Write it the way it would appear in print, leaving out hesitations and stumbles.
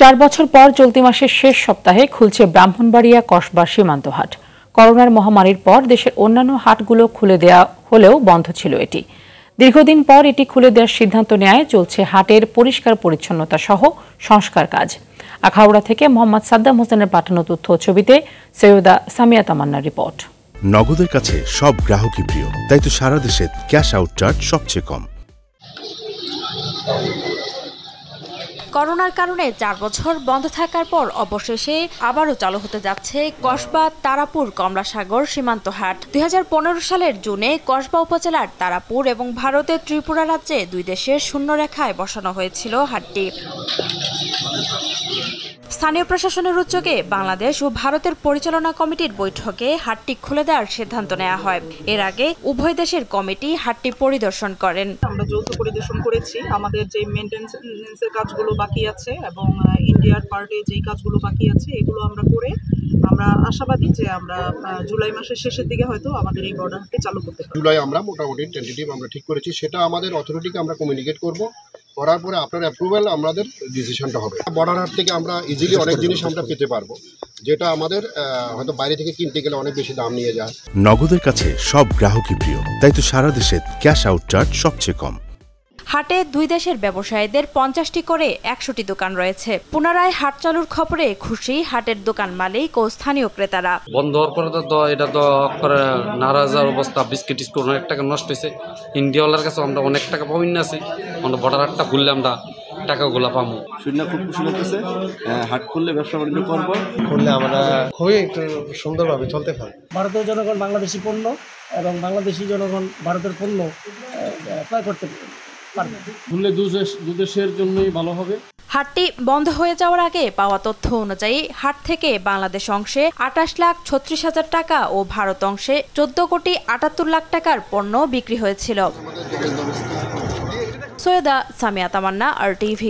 4 বছর পর চলতি মাসের শেষ সপ্তাহে খুলছে ব্রাহ্মণবাড়িয়া কসবা সীমান্ত হাট। করোনার মহামারীর পর দেশের অন্যান্য হাটগুলো খুলে দেয়া হলেও বন্ধ ছিল এটি। দীর্ঘদিন পর এটি খুলে দেওয়ার সিদ্ধান্ত নেয় চলছে হাটের পরিষ্কার পরিচ্ছন্নতা সহ সংস্কার কাজ। আখাউড়া থেকে মোহাম্মদ সাদ্দাম হোসেনের পাঠানো তথ্য ছবিতে সৈয়দা সামিয়া তামান্নার রিপোর্ট। নগদের কাছে সব গ্রাহকই প্রিয়, তাই তো সারা দেশে ক্যাশ আউট চার্জ সবচেয়ে কম। করোনার কারণে 4 বছর বন্ধ থাকার পর অবশেষে আবারও চালু হতে যাচ্ছে কসবা তারাপুর কমলাসাগর সীমান্ত হাট। 2015 সালের জুনে কসবা উপজেলার তারাপুর এবং ভারতের ত্রিপুরা রাজ্যে দুই দেশের শূন্যরেখায় বসানো হয়েছিল হাটটি। স্থানীয় প্রশাসনের উদ্যোগে বাংলাদেশ ও ভারতের পরিচালনা কমিটির বৈঠকে হাটটি খুলে দেওয়ার সিদ্ধান্ত নেওয়া হয়। এর আগে উভয় দেশের কমিটি হাটটি পরিদর্শন করেন। আমরা যৌথ পরিদর্শন করেছি। আমাদের যে মেইনটেনেন্সের কাজগুলো বাকি আছে এবং ইন্ডিয়ার পার্টে যেই কাজগুলো বাকি আছে এগুলো আমরা করে আমরা আশাবাদী যে আমরা জুলাই মাসের শেষের দিকে হয়তো আমাদের এই বর্ডার হাটটি চালু করতে পারব। জুলাই আমরা মোটামুটি টেন্টেটিভ আমরা ঠিক করেছি, সেটা আমাদের অথরিটিকে আমরা কমিউনিকেট করব, করার পরে আপনার অ্যাপ্রুভাল আমাদের ডিসিশনটা হবে। বর্ডার হাট থেকে আমরা ইজিলি অনেক জিনিস আমরা পেতে পারবো, যেটা আমাদের হয়তো বাইরে থেকে কিনতে গেলে অনেক বেশি দাম নিয়ে যায়। নগদের কাছে সব গ্রাহকই প্রিয়, তাই তো সারা দেশে ক্যাশ আউট চার্জ সবচেয়ে কম। হাটে দুই দেশের ব্যবসায়ীদের 50টি করে 100টি দোকান রয়েছে। পুনরায় হাট চালুর খবরে খুশি হাটের দোকান মালিক ও স্থানীয় ক্রেতারা। বন্ধ হওয়ার পরে তো এটা তো নারাজার অবস্থা, বিস্কিট টিস্কুট অনেক টাকা নষ্ট হয়েছে। ইন্ডিয়াওয়ালার কাছে আমরা অনেক টাকা পাবেন না আছি, আমরা বর্ডার হাটটা খুললে আমরা টাকাগুলো পাবো। শুনে খুব খুশি লাগতেছে। হাট খুললে ব্যবসা বাণিজ্য করবো, খুললে আমরা খুবই একটু সুন্দরভাবে চলতে পারি। ভারতীয় জনগণ বাংলাদেশি পণ্য এবং বাংলাদেশি জনগণ ভারতের পণ্য ক্রয় করতে পারবে। খুললে দু দেশের জন্যই ভালো হবে। হাটটি বন্ধ হয়ে যাওয়ার আগে পাওয়া তথ্য অনুযায়ী হাট থেকে বাংলাদেশ অংশে 28,36,000 টাকা ও ভারত অংশে 14,78,00,000 টাকার পণ্য বিক্রি হয়েছিল। সৈয়দা সামিয়া তামান্না, RTV।